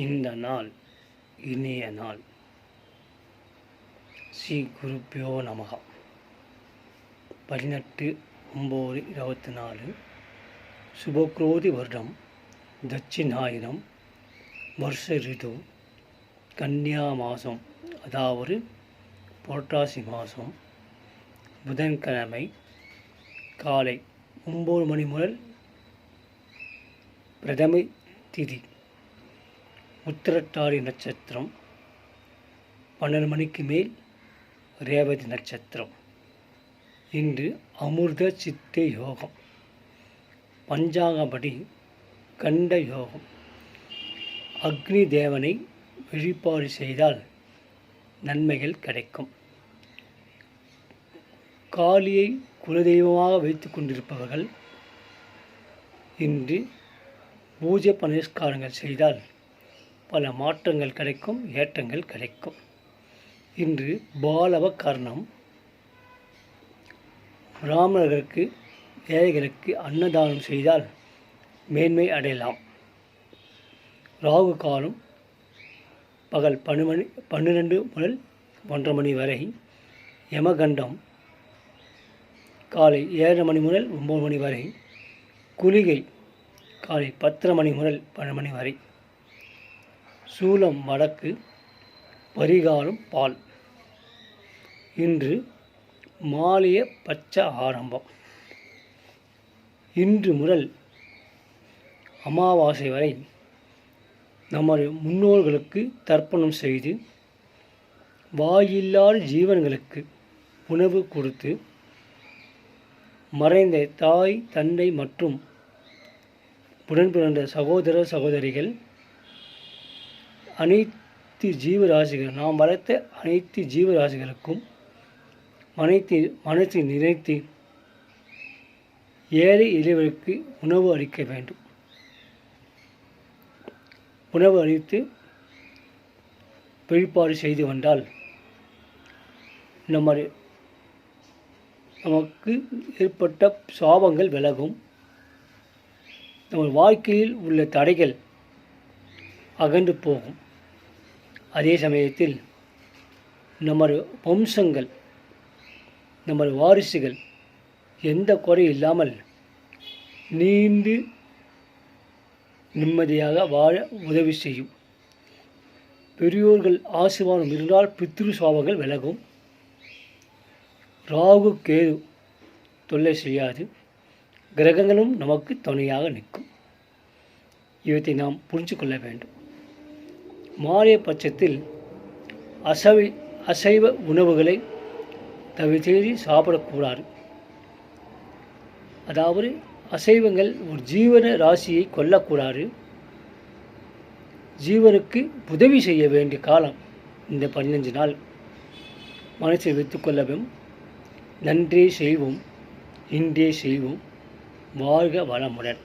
இந்த நாள் இனிய நாள். ஸ்ரீ குருப்பியோ நமக. 18/9/24 சுபக்ரோதி வருடம், தட்சிணாயினம், வருஷ ரிது, கன்னியா மாதம், அதாவது புரட்டாசி மாதம், புதன்கிழமை, காலை 9 மணி முதல் பிரதமை திதி, உத்திரட்டாதி நட்சத்திரம், 12 மணிக்கு மேல் ரேவதி நட்சத்திரம். இன்று அமிர்த சித்த யோகம், பஞ்சாங்கப்படி கண்ட யோகம். அக்னி தேவனை வழிபாடு செய்தால் நன்மைகள் கிடைக்கும். காளியை குலதெய்வமாக வைத்து கொண்டிருப்பவர்கள் இன்று பூஜை பரிஷ்காரங்கள் செய்தால் பல மாற்றங்கள் கிடைக்கும், ஏற்றங்கள் கிடைக்கும். இன்று பாலவ கர்ணம். பிராமணர்களுக்கு ஏழைகளுக்கு அன்னதானம் செய்தால் மேன்மை அடையலாம். ராகு காலம் பகல் 12 முதல் 1:30 மணி வரை. யமகண்டம் காலை 7 மணி முதல் 9 மணி வரை. குளிகை காலை 10 மணி முதல் 12 மணி வரை. சூலம் வடக்கு, பரிகாரம் பால். இன்று மாலைய பட்ச ஆரம்பம். இன்று முதல் அமாவாசை வரை நமது முன்னோர்களுக்கு தர்ப்பணம் செய்து வாயில்லாத ஜீவன்களுக்கு உணவு கொடுத்து, மறைந்த தாய் தந்தை மற்றும் உடன் பிறந்த சகோதர சகோதரிகள், அனைத்து ஜீவராசிகள், நாம் வளர்த்த அனைத்து ஜீவராசிகளுக்கும் மனத்தை நினைத்து ஏழை எளியவருக்கு உணவு அளிக்க வேண்டும். உணவு அளித்து வழிபாடு செய்து வந்தால் நமக்கு ஏற்பட்ட சாபங்கள் விலகும். நம்ம வாழ்க்கையில் உள்ள தடைகள் அகன்று போகும். அதே சமயத்தில் நமது வம்சங்கள், நமது வாரிசுகள் எந்த குறை இல்லாமல் நீண்டு நிம்மதியாக வாழ உதவி செய்யும். பெரியோர்கள் ஆசீர்வாதம் இருந்தால் பித்ரு சாபங்கள் விலகும். ராகு கேது தொல்லை செய்யாது. கிரகங்களும் நமக்கு துணையாக நிற்கும். இவற்றை நாம் புரிஞ்சு கொள்ள வேண்டும். மாறிய பட்சத்தில் அசைவ உணவுகளை தவிர்த்து சாப்பிடக்கூடாது. அதாவது அசைவங்கள் ஒரு ஜீவன ராசியை கொல்லக்கூடாது. ஜீவனுக்கு உதவி செய்ய வேண்டிய காலம் இந்த 15 நாள். மனசில் வைத்துக்கொள்ளவும். நன்றே செய்வோம், இன்றே செய்வோம். வாழ்க வளமுடன்.